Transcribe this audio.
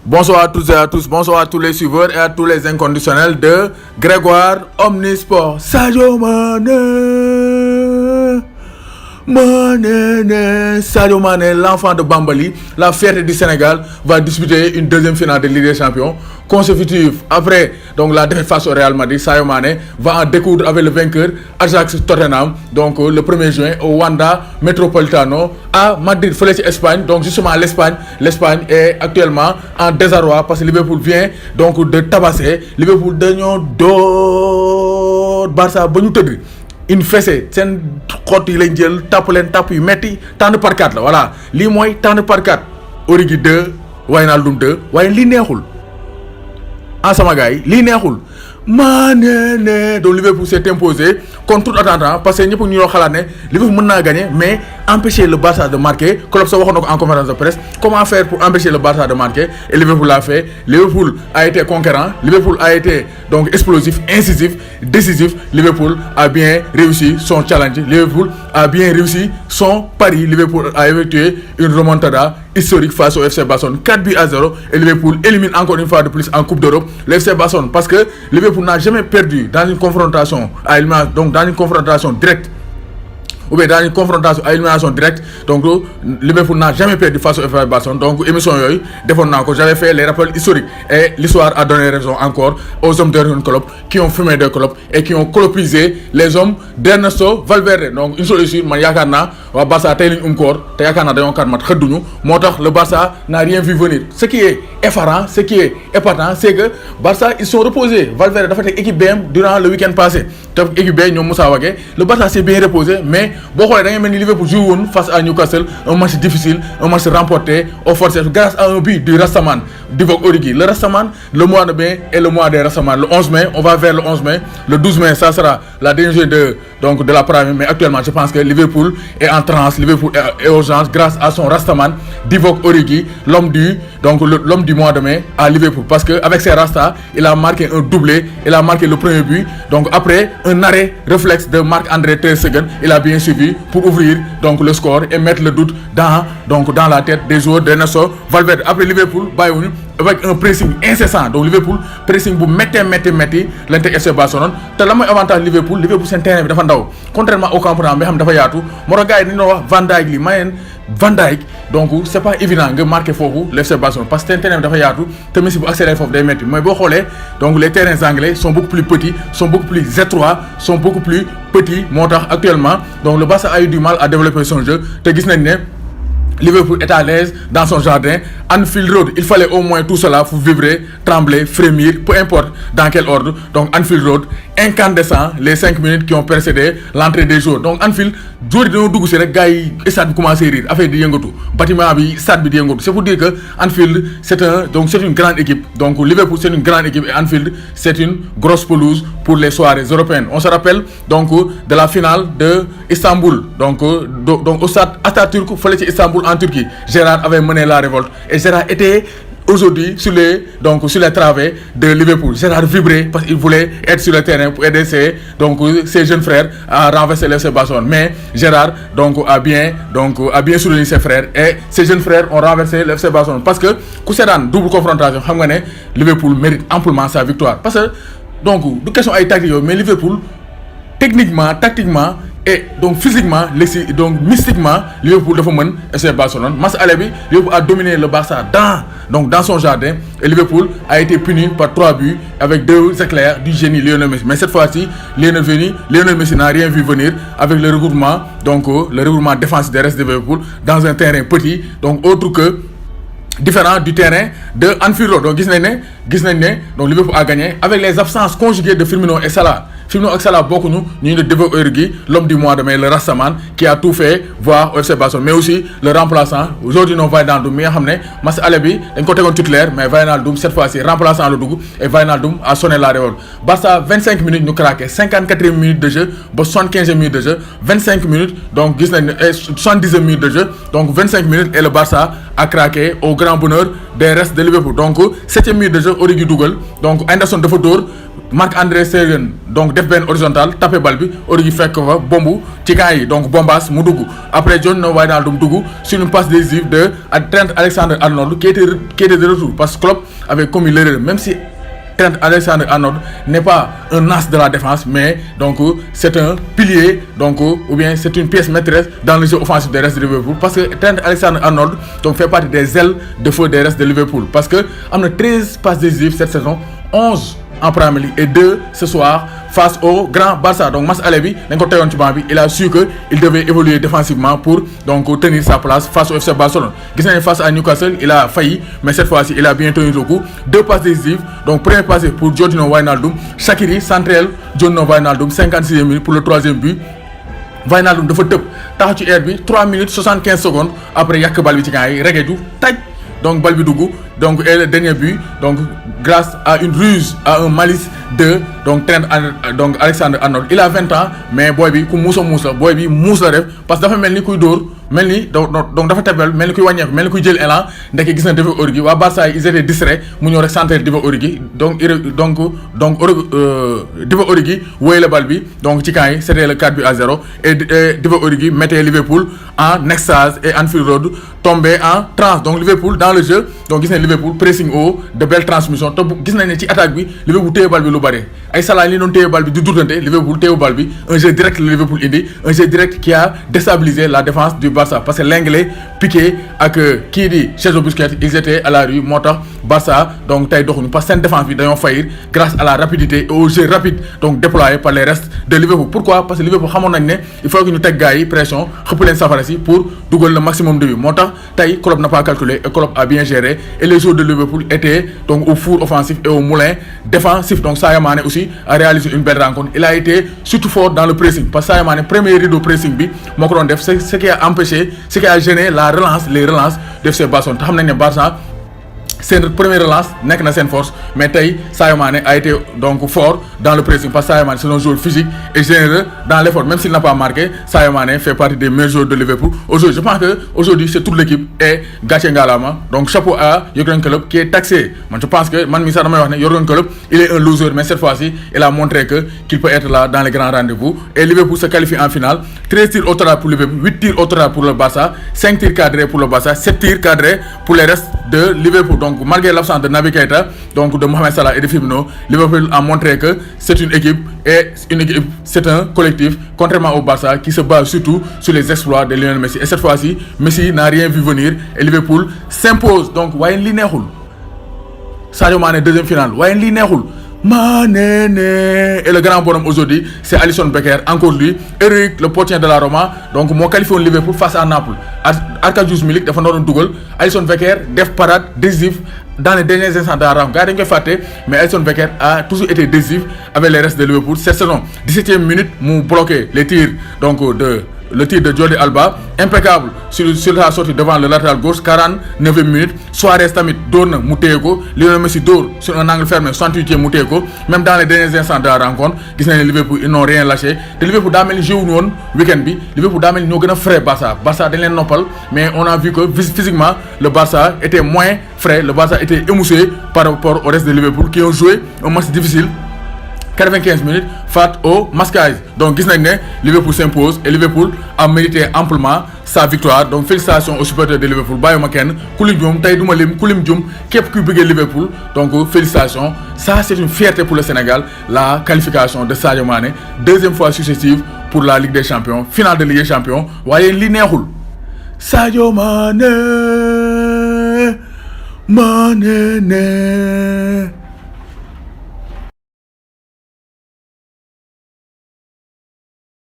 Bonsoir à toutes et à tous, bonsoir à tous les suiveurs et à tous les inconditionnels de Grégoire Omnisport. Sadio Mané, Sadio Mané, l'enfant de Bambali, la fierté du Sénégal, va disputer une deuxième finale de Ligue des Champions consécutive. Après donc la défaite face au Real Madrid, Sadio Mané va en découdre avec le vainqueur Ajax Tottenham, donc le 1er juin au Wanda Metropolitano à Madrid, fële ci Espagne. Donc justement l'Espagne est actuellement en désarroi parce que Liverpool vient donc de tabasser. Liverpool dañoo door Barça ba ñu tëdd une fessée seen xott yi lañ jël tàpp leen tàpp yu metti tànn par 4 la voilà lii mooy tànn par 4 Origi 2 Wijnaldum 2 waaye lii neexul sama gars yi lii neexul Mané donc Liverpool s'est imposé contre tout attendant parce que ñëpp ñu ñoo xalaat ne Liverpool mën naa gagner mais empêcher le Barça de marquer. Klopp sa waxoon na ko en conférence de presse comment faire pour empêcher le Barça de marquer et Liverpool l'a fait. Liverpool a été conquérant, Liverpool a été donc explosif, incisif, décisif. Liverpool a bien réussi son challenge, Liverpool a bien réussi son pari. Liverpool a effectué une remontada historique face au FC Barcelone 4-0 et Liverpool élimine encore une fois de plus en Coupe d'Europe le FC Barcelone parce que Liverpool n'a jamais perdu dans une confrontation à élimination, donc dans une confrontation directe ou bien dans une confrontation à élimination directe. Donc Liverpool n'a jamais perdu face au FC Barcelone. Donc émission yooyu defoon naa ko, j'avais fait les rappels historiques et l'histoire a donné raison encore aux hommes d'Jürgen Klopp qui ont fumé de Klopp et qui ont cloppisé les hommes d'Ernesto Valverde. Donc une solution man yaakaar naa waa Barça tey lañ koor te yaakaar naa dañoo kat mat xëdduñu moo tax le Barça n'a rien vu venir. Ce qui est effarant, ce qui est épatant, c'est que Barça ils sont reposés. Valverde dafa teg équipe BM durant le week-end passé te équipe B ñoom Moussa Wagué, le Barça s'est bien reposé mais boo xoolee da ngay mel ni Liverpool joue woon face à Newcastle un match difficile, un match remporté au forceps grâce à un but du Rastaman Divock Origi. Le Rastaman, le mois de mai et le mois des Rastaman. Le 11 mai, on va vers le 11 mai. Le 12 mai, ça sera la dernière de la première. Mais actuellement, je pense que Liverpool est en transe, Liverpool est urgence grâce à son Rastaman Divock Origi, l'homme du mois de mai à Liverpool. Parce qu'avec ses Rastas, il a marqué un doublé, il a marqué le premier but. Donc après un arrêt réflexe de Marc-André ter Stegen, il a bien suivi pour ouvrir donc le score et mettre le doute dans la tête des joueurs d'Ernesto Valverde. Après Liverpool, bàyyiwuñu avec un pressing incessant. Donc Liverpool pressing bu métti lañ teg FC Barcelone te la mooy avantage Liverpool seen terrain bi dafa ndaw contrairement au Camp Nou bi xam dafa yaatu moo tax gars yi dañu doon wax Van Dijk li mayeen Van Dijk donc c'est pas évident nga marqué foofu le FC Barcelone parce que seen terrain bi dafa yaatu te Messi bu accéléré foofu day métti mais boo xoolee donc les terrains anglais sont beaucoup plus petits, sont beaucoup plus étroits, sont beaucoup plus petits moo tax actuellement donc le Barça a eu du mal à développer son jeu te gis nañ ne Liverpool est à l'aise dans son jardin. Anfield Road, il fallait au moins tout cela pour vibrer, trembler, frémir, peu importe dans quel ordre. Donc Anfield Road, incandescent les 5 minutes qui ont précédé l'entrée des joueurs. Donc Anfield, joueurs dañoo dugg si rek gars yi stade bi commencé rire affaire di yëngatu bâtiment bi stade bi di yëngatu. C'est pour dire que Anfield c'est une grande équipe. Donc Liverpool c'est une grande équipe et Anfield c'est une grosse pelouse pour les soirées européennes. On se rappelle donc de la finale de Istanbul. Donc au stade Atatürk fële ci Istanbul en Turquie. Gérard avait mené la révolte et Gérard était aujourd'hui sur les travées de Liverpool. Gérard vibrait parce qu'il voulait être sur le terrain pour aider ses jeunes frères à renverser le FC Barcelone. Mais Gérard a bien soutenu ses frères et ses jeunes frères ont renversé le FC Barcelone parce que ku seetaan double confrontation xam nga ne Liverpool mérite amplement sa victoire parce que donc du question ay tactique yooyu mais Liverpool techniquement, tactiquement et donc physiquement, donc mystiquement, Liverpool dafa mën FC Barcelone. Match aller bi Liverpool a dominé le Barça dans son jardin et Liverpool a été puni par 3 buts avec 2 éclairs du génie Lionel Messi. Mais cette fois-ci, Lionel Messi n'a rien vu venir avec le regroupement défensif des restes de Liverpool dans un terrain petit, donc autre que différent du terrain de Anfield Road. Donc gis nañ ne donc Liverpool a gagné avec les absences conjuguées de Firmino et Salah. Firmino ak Salah bokkuñu ñu ne Divock Origi, l'homme du mois de mai, le Rastaman qui a tout fait voir au FC Barcelone mais aussi le remplaçant aujourd'hui non Wijnaldum mi nga xam ne match aller bi dañ ko tegoon titulaire mais Wijnaldum cette fois-ci remplaçant la dugg et Wijnaldum a sonné la révolte. Barça 25 minutes ñu craqué 54e minute de jeu ba 75e minute de jeu 25 minutes donc gis nañ ne 70e minute de jeu donc 25 minutes et le Barça a craqué au grand bonheur des restes de Liverpool. Donc 7e minute de jeu Origi dugal donc Henderson dafa dóor Marc-André Segen donc def benn horizontal tapé bal bi Origi fekk fa bombu ci camp yi donc Bombas mu dugg après John Wijnaldum dugg sur une passe décisive de Trent Alexander-Arnold qui était de retour parce que Klopp avait commis l'erreur même si Trent Alexander-Arnold n'est pas un as de la défense, mais donc c'est un pilier, donc ou bien c'est une pièce maîtresse dans le jeu offensif des restes de Liverpool parce que Trent Alexander-Arnold donc fait partie des ailes de feu des restes de Liverpool parce que am na 13 passes décisives cette saison, 11 en Premier League et 2 ce soir face au grand Barça. Donc match aller bi dañ ko teyoon ci banc bi il a su que il devait évoluer défensivement pour donc tenir sa place face au FC Barcelone. Gis nañ face à Newcastle il a failli mais cette fois-ci il a bien tenu le coup. 2 passes décisives donc première passe pour Georginio Wijnaldum, Shaqiri central Georginio Wijnaldum 56e minute pour le 3e but. Wijnaldum dafa tëb taxaw ci air bi 3 minutes 75 secondes après yàq bal bi ci camp yi regeju taj donc bal bi dugg donc et le dernier but donc grâce à une ruse à un malice de donc Trent donc Alexander-Arnold il a 20 ans mais boy bi ku muus la boy bi muus la def parce que dafa mel ni kuy dóor mel ni donc dafa tebel mel ni kuy wàññeeku mel ni kuy jël élan ndeke gis na Divock Origi waa Barça ils étaient distraits mu ñëw rek centrer Divock Origi donc Divock Origi wóoy la bal bi donc ci camp yi c'était le 4-0 et Divock Origi mettait Liverpool en extase et Anfield Road tombé en transe donc Liverpool dans le jeu donc gis nañ Liverpool pressing haut de belles transmissions te gis nañ ne ci attaque bi Liverpool téye bal bi lu bare ay Salah li doon téye bal bi di durdante Liverpool téye bal bi un jeu direct le Liverpool indi un jeu direct qui a déstabilisé la défense du Barça parce que l'anglais Piqué ak kii di Sergio Busquets ils étaient à la rue moo tax Barça donc tey doxuñu parce que seen défense bi dañoo faillir grâce à la rapidité et au jeu rapide donc déployé par les restes de Liverpool. Pourquoi? Parce que Liverpool xamoon nañ ne il faut que ñu teg gars yi pression xëpp leen safara si pour dugal le maximum de buts moo tax tey Klopp n'a pas calculé et Klopp a bien géré et les joueurs de Liverpool étaient donc au four offensif et au moulin défensif. Donc Sadio Mané aussi a réalisé une belle rencontre. Il a été surtout fort dans le pressing parce que Sadio Mané premier rideau pressing bi moo ko doon def ce qui a empêché ce qui a gêné les relances de FC Barcelone te xam nañ ne Barça seen première relance nekk na seen force mais tey Sadio Mané a été donc fort dans le pressing parce que Sadio Mané c'est un joueur physique et généreux dans l'effort même s'il n'a pas marqué. Sadio Mané fait partie des meilleurs joueurs de Liverpool aujourd'hui. Je pense que aujourd'hui c'est toute l'équipe et gàcce ngalaama donc chapeau à Jürgen Klopp qui est taxé. Man je pense que man mi sax damay wax ne Jürgen Klopp il est un loser mais cette fois-ci il a montré que qu'il peut être là dans les grands rendez-vous et Liverpool se qualifie en finale. 13 tirs au total pour Liverpool, 8 tirs au total pour le Barça, 5 tirs cadrés pour le Barça, 7 tirs cadrés pour les restes de Liverpool. Donc malgré l'absence de Naby Keita, donc de Mohamed Salah et de Firmino, Liverpool a montré que c'est une équipe et c'est un collectif contrairement au Barça qui se base surtout sur les exploits de Lionel Messi. Et cette fois-ci, Messi n'a rien vu venir et Liverpool s'impose. Donc waaye li neexul Sadio Mané deuxième finale waaye li neexul Mané et le grand bonhomme aujourd'hui c'est Alisson Becker encore lui Eric le portier de la Roma donc moo qualifié woon Liverpool face à Naples Arkadiusz Milik dafa doon dugal Alisson Becker def parade décisif dans les derniers instants de la rencontre gars dañ koy fàtte mais Alisson Becker a toujours été décisif avec les restes de Liverpool cette saison. 17e minute mu bloqué les tirs donc le tir de Jordi Alba impeccable sur la sortie devant le latéral gauche. 49e minute Suarez tamit dóor na mu téye ko Lionel Messi dóor sur un angle fermé 68e mu téye ko même dans les derniers instants de la rencontre gis nañ ne Liverpool ils n'ont rien lâché te Liverpool daa mel ni joué wuñu woon week-end bi Liverpool daa mel ni ñoo gën a frais Barça dañ leen noppal mais on a vu que physiquement le Barça était moins frais, le Barça était émoussé par rapport au reste de Liverpool qui ont joué un match difficile. 95 minutes face au Mascaïs. Donc gis nañ ne Liverpool s'impose et Liverpool a mérité amplement sa victoire. Donc félicitations aux supporters de Liverpool bàyyiwuma kenn ku lim juum tey duma lim ku lim juum képp kuy bëggee Liverpool donc félicitations. Ça c'est une fierté pour le Sénégal, la qualification de Sadio Mané deuxième fois successive pour la Ligue des Champions, finale de Ligue des Champions. Waaye li neexul Sadio Mané